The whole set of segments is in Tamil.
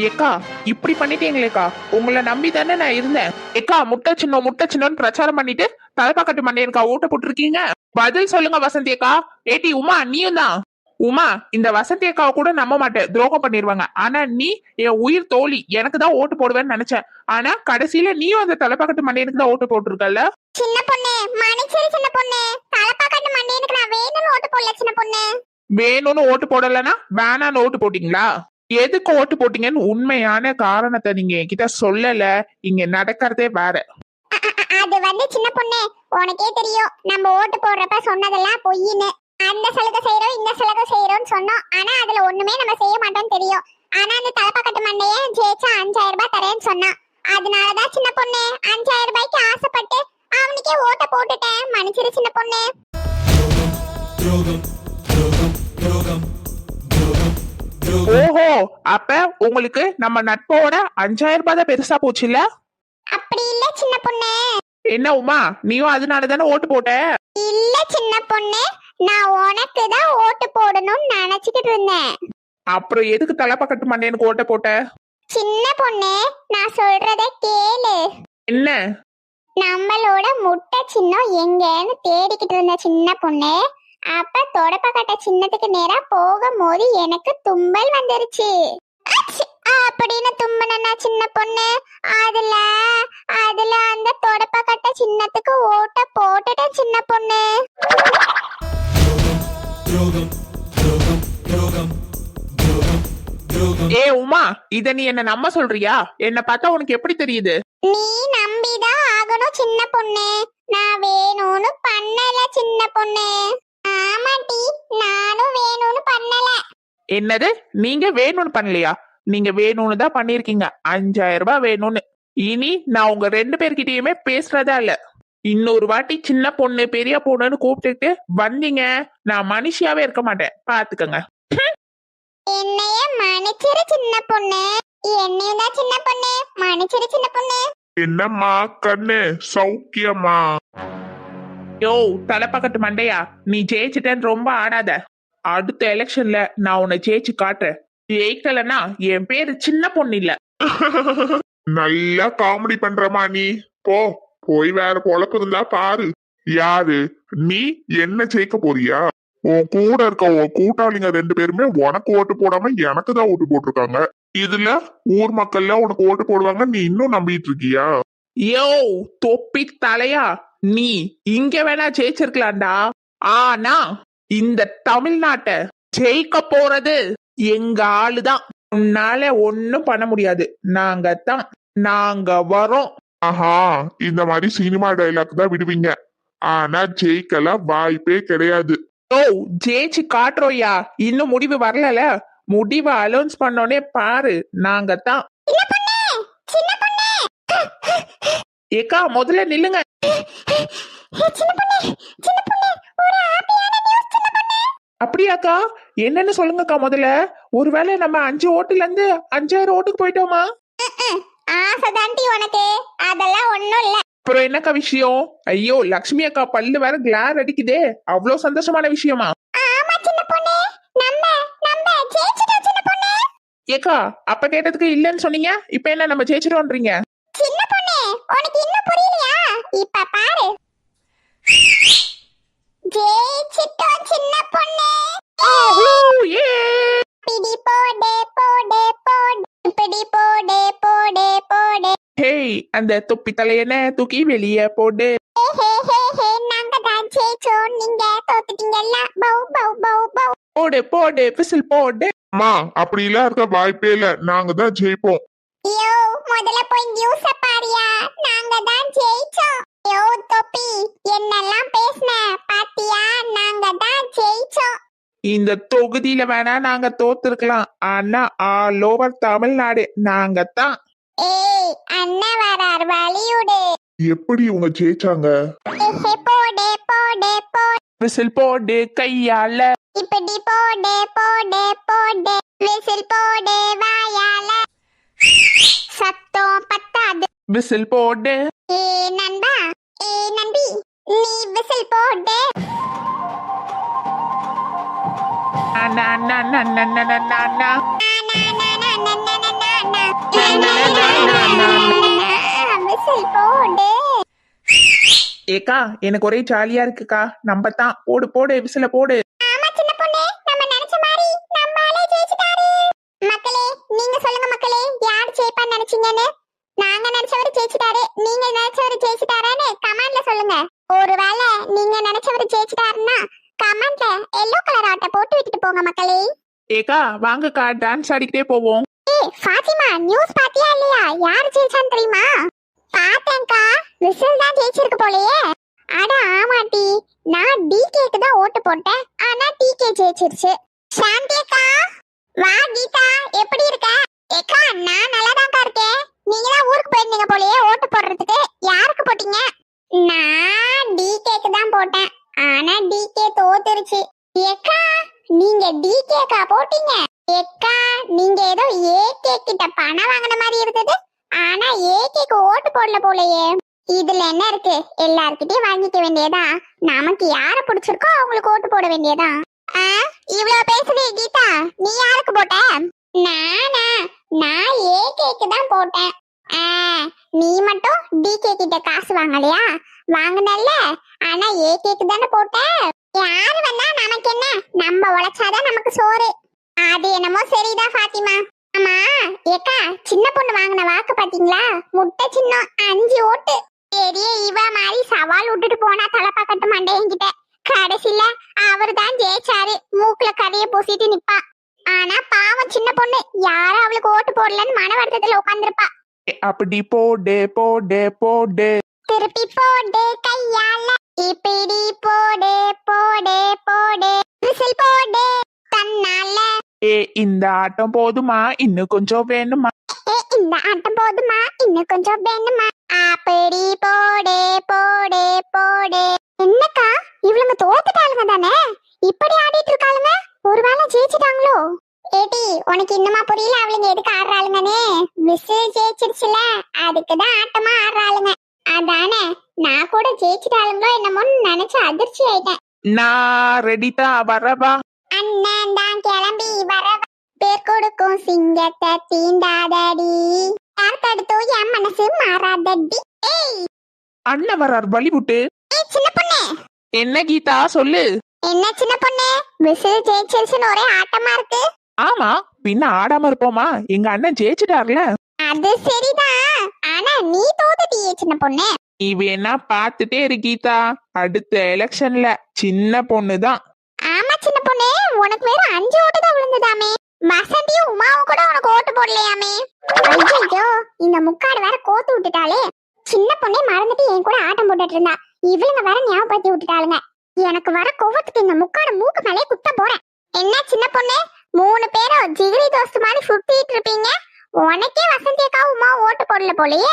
ஏக்கா இப்படி பண்ணிட்டீங்களேக்கா, உங்களை நம்பி தானே நான் இருந்தேன். ஏக்கா முட்டை சின்னம் பிரச்சாரம் பண்ணிட்டு தலைப்பாக்கட்டு மண்டையனுக்கா ஓட்ட போட்டிருக்கீங்க. பதில் சொல்லுங்க வசந்தி அக்கா. ஏட்டி உமா நீயும் தான். உமா இந்த வசந்தி அக்காவை கூட நம்ப மாட்டேன், துரோகம் பண்ணிருவாங்க. ஆனா நீ என் உயிர் தோழி, எனக்கு தான் ஓட்டு போடுவேன்னு நினைச்சேன். ஆனா கடைசியில நீயும் அந்த தலைப்பாக்கட்டு மண்டையனுக்கு தான் ஓட்டு போட்டிருக்கல. சின்ன பொண்ணு மணிச்சேரி, சின்ன பொண்ணு தலைப்பாக்கட்டு மண்டையனுக்கு நான் வேணும்னு ஓட்டு போடல. சின்ன பொண்ணு வேணும்னு ஓட்டு போடலன்னா வேணான்னு ஓட்டு போட்டீங்களா? எதுக்கு ஓட்டு போட்டீங்கன்னு உண்மையான காரணத்தை நீங்க என்கிட்ட சொல்லல. இங்க நடக்கிறதே வேற. அது சின்ன பொண்ணு, உனக்கே தெரியும் நம்ம ஓட்டு போடுறப்ப சொன்னதெல்லாம் பொய்ன்னு. அந்த சலுகை செய்யறோம் இந்த சலுகை செய்யறோம்னு சொன்னோம், ஆனா அதுல ஒண்ணுமே நம்ம செய்ய மாட்டோம்னு தெரியும். ஆனா அந்த தலைப்பாக்கட்டு மண்டைய ஜெயிச்சா 5000 ரூபாய் தரேன்னு சொன்னான். அதனாலதான் சின்ன பொண்ணு 5000 ரூபாய்க்கு ஆசைப்பட்டு அவனுக்கே ஓட்ட போட்டுட்டேன். மன்னிச்சிரு சின்ன பொண்ணு. ஓஹோ, அப்ப உங்களுக்கு நம்ம நட்போட 5000 ரூபாய் தான் பெருசா போச்சு இல்ல? அப்படி இல்ல சின்ன பொண்ணு. என்ன உமா, நீயும் அதனாலதானே ஓட்டு போட்ட? இல்ல சின்ன பொண்ணு, நான் உனக்கு தான் ஓட்டு போடணும்னு நினைச்சிட்டு இருந்தேன். அப்புறம் எதுக்கு தலைப்பாக்கட்டு மண்டையனுக்கு ஓட்ட போட்ட? சின்ன பொண்ணு நான் சொல்றத கேளு. என்ன? நம்மளோட முட்டை சின்னம் எங்கன்னு தேடிக்கிட்டு இருந்த சின்ன பொண்ணு, அப்ப தொடப்பக்கட்ட சின்னத்துக்கு நேரா போகும்போது எனக்கு தும்பல் வந்துருச்சு. அப்படின்னு தும்பனா சின்ன பொண்ணு, அதுல அந்த தொடப்பக்கட்ட சின்னத்துக்கு ஓட்ட போட்டுட்டேன் சின்ன பொண்ணு. ஏ உமா, இத நீ என்ன நம்ப சொல்றியா? என்ன பார்த்தா உனக்கு எப்படி தெரியுது? நீ நம்பிதான் ஆகணும் சின்ன பொண்ணு. நான் வேணும்னு பண்ணல சின்ன பொண்ணு. ஆமாட்டி, நானும் வேணும்னு பண்ணல. என்னது? நீங்க வேணும்னு பண்ணலையா? நீங்க வேணும்னு தான் பண்ணிருக்கீங்க. 5000 ரூபாய் வேணும்னு. இனி நான் உங்க 2 பேர்கிட்டயுமே பேசுறதா இல்ல. இன்னொரு வாட்டி சின்ன பொண்ணு பெரிய பொண்ணுன்னு கூப்பிட்டுட்டு வந்தீங்க, நான் மனுஷியாவே இருக்க மாட்டேன், பாத்துக்கங்க. என்னைய மன்னிச்சிரு சின்ன பொண்ணு. என்னையதான் சின்ன பொண்ணு மன்னிச்சிரு சின்ன பொண்ணு. என்னம்மா கண்ணு, சௌக்கியமா? யோ தலைப்பாக்கட்டு மண்டையா, நீ ஜெயிச்சிட்டேன்னு ரொம்ப ஆடாத. அடுத்த எலெக்ஷன்ல நான் உன்னை ஜெயிச்சு காட்டுறேன். ஜெயிக்கலன்னா என் பேரு சின்ன பொண்ணு இல்ல. நல்லா காமெடி பண்றமா நீ. போய் வேற பொழப்பு இருந்தா பாரு. யாரு நீ? என்ன ஜெயிக்க போறியா? உன் கூட இருக்க உன் கூட்டாளிங்க 2 பேருமே உனக்கு ஓட்டு போடாம எனக்கு தான் ஓட்டு போட்டிருக்காங்க. இதுல ஊர் மக்கள்ல உனக்கு ஓட்டு போடுவாங்க, நீ இன்னும் நம்பிட்டு இருக்கியா? யோ தொப்பி தலையா, நீ இங்க வேணா ஜெயிச்சிருக்கலாம்டா. ஆனா இந்த தமிழ்நாட்டை ஜெயிக்க போறது எங்க ஆளுதான். உன்னால ஒண்ணும் பண்ண முடியாது. நாங்க வரோம். ஆஹா, இந்த மாதிரி சினிமா டைலாக் தான் விடுவீங்க. ஆனா ஜெயிக்கல வாய்ப்பே கிடையாது. ஓ ஜெயிச்சு காட்டுறோயா, இன்னும் முடிவு வரல. முடிவை அலௌன்ஸ் பண்ணோனே பாரு, நாங்க தான். ஏக்கா முதல்ல நில்லுங்க. அப்படியாக்கா? என்னன்னு சொல்லுங்கக்கா முதல்ல. ஒருவேளை நம்ம 5 ஓட்டுல இருந்து 5000 ஓட்டுக்கு போயிட்டோமா? ஆசைதாண்டி உனக்கு, அதெல்லாம் ஒண்ணும் இல்ல. அப்புறம் என்னக்கா விஷயம்? ஐயோ லக்ஷ்மி அக்கா பல்லு வேற கிளார் அடிக்குதே, அவ்வளவு சந்தோஷமான விஷயமா? ஆமா சின்ன பொண்ணு, நம்ம ஜெயிச்சிட்டோம் சின்ன பொண்ணு. ஏக்கா அப்ப கேட்டதுக்கு இல்லன்னு சொன்னீங்க, இப்ப என்ன நம்ம ஜெயிச்சிட்டோம்ன்றீங்க? சின்ன பொண்ணு உனக்கு இன்னும் புரியலையா? இப்ப பாரு, ஜெயிச்சிட்டோம் சின்ன பொண்ணு. பிடி போடு போடு போடு, பிடி போடு போடு போடு. ஹேய், அந்த தொப்பி தலையன தூக்கி வெளியே போடு. நாங்க தான் ஜெயிச்சோம், நீங்க தோத்துட்டீங்கல்ல. பௌ பௌ பௌ பௌ. போடு போடு விசில் போடு. அம்மா அப்படிலாம் இருக்க வாய்ப்பே இல்ல, நாங்க தான் ஜெயிப்போம். யோ முதல்ல போய் நியூஸ பாரியா, நாங்க தான் ஜெயிச்சோம். யோ தொப்பி என்னெல்லாம் பேசுன பாத்தியா? நாங்க தான் ஜெயிச்சோம். இந்த தொகுதியில வேணா நாங்க தோத்துருக்கலாம், ஆனா ஆல் ஓவர் தமிழ்நாடு நாங்க தான். ஏய் அண்ணா வரார், வலியுடு. எப்படி இவங்க ஜெயிச்சாங்க? போடு போடு போடு, விசில் போடு கையால. இப்படி போடு போடு போடு, விசில் போடு வாயால. சத்தம் பத்தாது. விசில் போடு. ஏ நண்பா, ஏ நண்பி, நீ விசில் போடு. na na na na na na na na na. Na na na na na na na na. Whistle போடு. ஏக்கா எனக்கு ஒரே ஜாலியா இருக்குக்கா. நம்ம தான் போடு போடு விசில போடு. ஆமா சின்ன பொண்ணு, நம்ம நினைச்ச மாதிரி நம்மாலே ஜெயிச்சிட்டாரு. மக்களே நீங்க சொல்லுங்க மக்களே, யார் ஜெயிப்பான்னு நினைச்சீங்கன்னு? நாங்க நினைச்சவர் ஜெயிச்சிட்டாரு, நீங்க நினைச்சவர் ஜெயிச்சிட்டாரான்னு கமெண்ட்ல சொல்லுங்க. ஒருவேளை நீங்க நினைச்சவர் ஜெயிச்சிட்டாருன்னா கமெண்ட்ல எல்லோ கலர் ஆட்டை போட்டு விட்டுட்டு போங்க மக்களே. ஏக்கா வாங்கக்கா டான்ஸ் ஆடிக்கிட்டே போவோம். ஏய் ஃபாத்திமா, நியூஸ் பாத்தியா இல்லையா? யார் ஜெயிச்சான்னு தெரியுமா? பாத்தேன்க்கா, விசில் தான் ஜெயிச்சிருக்கு போலயே. அட ஆமாட்டி, நான் டிகேக்கு தான் ஓட்டு போட்டேன், ஆனா டிகே ஜெயிச்சிருச்சு. சாந்தி அக்கா, வா கீதா, எப்படி இருக்க? ஏக்கா நான் நல்லாதான்க்கா இருக்கேன். நீங்க தான் ஊருக்கு போயிருந்தீங்க போலயே ஓட்டு போடுறதுக்கு, யாருக்கு போட்டீங்க? நான் டிகேக்கு தான் போட்டேன், ஆனா டிகே தோத்துருச்சு. ஏக்கா நீங்க டிகேக்கா போட்டீங்க? ஏக்கா நீங்க ஏதோ ஏகே கிட்ட பணம் வாங்கின மாதிரி இருந்தது, ஆனா ஏகேக்கு ஓட்டு போடல போலயே. இதுல என்ன இருக்கு, எல்லார்கிட்டயும் வாங்கிக்க வேண்டியதா. நமக்கு யார பிடிச்சிருக்கோ அவங்களுக்கு ஓட்டு போட வேண்டியதா. இவ்வளவு பேசுறீ கீதா, நீ யாருக்கு போட்ட? நானா, நான் ஏகேக்கு தான் போட்டேன். நீ மட்டும் டிகே கிட்ட காசு வாங்கலையா? வாங்கினல்ல, ஆனா ஏகேக்கு தானே போட்ட. யாரு வந்தா நமக்கு என்ன, நம்ம உழைச்சாதான் நமக்கு சோறு. அது என்னமோ சரிதான் ஃபாத்திமா. ஆமா ஏக்கா, சின்ன பொண்ணு வாங்கின வாக்கு பாத்தீங்களா? முட்டை சின்னம் 5 ஓட்டு. பெரிய இவ மாதிரி சவால் விட்டுட்டு போனா தலப்பா கட்டு மண்டையங்கிட்ட. கடைசியில அவரு தான் ஜெயிச்சாரு, மூக்குல கதைய பூசிட்டு நிப்பா. ஆனா பாவம் சின்ன பொண்ணு, யாரும் அவளுக்கு ஓட்டு போடலன்னு மன வருத்தத்துல உட்கார்ந்துருப்பா. அப்படி போடு போடு போடு, திருப்பி போடு கையால, இப்படி போடு போடு போடு, விசில் போடு தன்னால. இந்த ஆட்டம் போதுமா, இன்னும் கொஞ்சம் வேணுமா? இந்த ஆட்டம் போதுமா, இன்னும் கொஞ்சம் வேணுமா? அப்படி போடு போடு போடு. என்னக்கா இவளுங்க தோத்துட்டாளுங்க தானே, இப்படி ஆடிட்டு இருக்காளுங்க? ஒருவேளை ஜெயிச்சிட்டாங்களோ? ஏடி உனக்கு இன்னுமா புரியல அவளுங்க எதுக்கு ஆடுறாளுங்கன்னு? விசில் ஜெயிச்சிருச்சுல, அதுக்குதான் ஆட்டமா ஆடுறாளுங்க. அதானே, நான் கூட ஜெயிச்சிட்டாளுங்களோ என்னமோன்னு நினைச்சு அதிர்ச்சி ஆயிட்டேன். நான் ரெடி தான், வரவா? அண்ணன் தான் கிளம்பி வரவா, பேர் கொடுக்கும் சிங்கத்தை தீண்டாதடி, யார் தடுத்தோ என் மனசு மாறாதடி. ஏய் அண்ணன் வரார் வழிவிட்டு. சின்ன பொண்ணு. என்ன கீதா சொல்லு. என்ன சின்ன பொண்ணு, விசில் ஜெயிச்சிருச்சுன்னு ஒரே ஆட்டமா இருக்கு. ஆமா, பின்ன ஆடாம இருப்போமா? எங்க அண்ணன் ஜெயிச்சிட்டார்ல. அது சரிதான், ஆனா நீ தோத்துட்டியே சின்ன பொண்ணு. நீ வேணா பாத்துட்டே இரு கீதா, அடுத்த எலெக்ஷன்ல சின்ன பொண்ணுதான். ஆமா சின்ன பொண்ணு, உனக்கு வேற 5 ஓட்டு தான் விழுந்ததாமே. வசந்தியும் உமாவும் கூட உனக்கு ஓட்டு போடலையாமே. ஐயோ, இந்த முக்காடு வேற கோத்து விட்டுட்டாலே. சின்ன பொண்ணே மறந்துட்டு என் கூட ஆட்டம் போட்டுட்டு இருந்தா, இவளுங்க வேற ஞாபகப்படுத்தி விட்டுட்டாளுங்க. எனக்கு வர கோவத்துக்கு இந்த முக்காடு மூக்கு மேலே குத்த போறேன். என்ன சின்ன பொண்ணு, 3 பேரும் ஜிகிரி தோஸ்து மாதிரி சுத்திட்டு இருப்பீங்க, உனக்கே வசந்தி அக்கா உமா ஓட்டு போடல போலயே.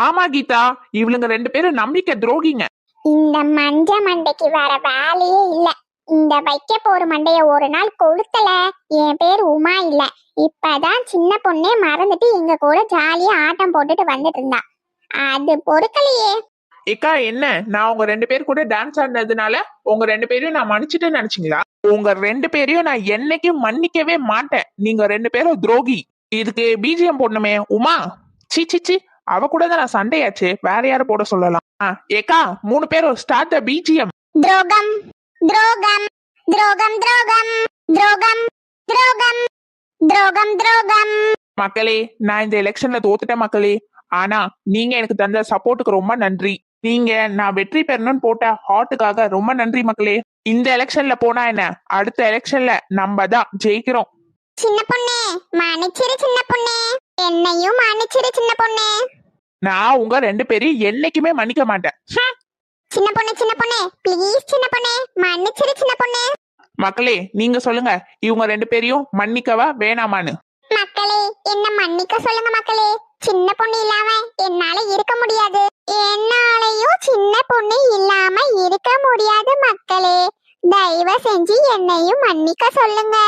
ஆமா கீதா, இவளுங்க 2 பேரும் நம்பிக்கை துரோகிங்க. இந்த மஞ்ச மண்டைக்கு வேற வேலையே இல்ல. இந்த வைக்க போற மண்டைய ஒரு நாள் கொளுத்தல, என் பேர் உமா இல்ல. இப்பதான் சின்ன பொண்ணே மறந்துட்டு எங்க கூட ஜாலியா ஆட்டம் போட்டுட்டு வந்துட்டு இருந்தா, அது பொறுக்கலையே. ஏக்கா என்ன, நான் உங்க 2 பேர் கூட டான்ஸ் ஆடினதுனால உங்க 2 பேரையும் நான் மன்னிச்சுட்டேன்னு நினைச்சீங்களா? உங்க 2 பேரையும் நான் என்னைக்கும் மன்னிக்கவே மாட்டேன். நீங்க 2 பேரும் துரோகி. இதுக்கு பிஜிஎம் போடணுமே உமா. சி சி சி, அவ கூட தான் நான் சண்டையாச்சு, வேற யாரும் போட சொல்லலாம். ஏக்கா 3 பேரும் ஸ்டார்ட் த பிஜிஎம். துரோகம் துரோகம் துரோகம் துரோகம் துரோகம் துரோகம் துரோகம் துரோகம். மக்களே, நான் இந்த எலெக்ஷன்ல தோத்துட்டேன் மக்களே. ஆனா நீங்க எனக்கு தந்த சப்போர்ட்டுக்கு ரொம்ப நன்றி. நீங்க நான் வெற்றி பெறணும்னு போட்ட ஹார்ட்டுக்காக ரொம்ப நன்றி மக்களே. இந்த எலெக்ஷன்ல போனா என்ன, அடுத்த எலெக்ஷன்ல நம்ம தான் ஜெயிக்கிறோம். சின்ன பொண்ணே மன்னிச்சிரு சின்ன பொண்ணே, என்னையும் மன்னிச்சிரு சின்ன பொண்ணே. நான் உங்க 2 பேரையும் என்னைக்குமே மன்னிக்க மாட்டேன். சின்ன பொண்ணே ப்ளீஸ் சின்ன பொண்ணே, மன்னிச்சிரு சின்ன பொண்ணே. மக்களே நீங்க சொல்லுங்க, இவங்க 2 பேரையும் மன்னிக்கவா வேணாமான்னு? மக்களே என்ன மன்னிக்க சொல்லுங்க மக்களே. சின்ன பொண்ணு இல்லாம என்னால இருக்க முடியாது, என்னாலையும் சின்ன பொண்ணு இல்லாம இருக்க முடியாது மக்களே. தயவு செஞ்சு என்னையும் மன்னிக்க சொல்லுங்க.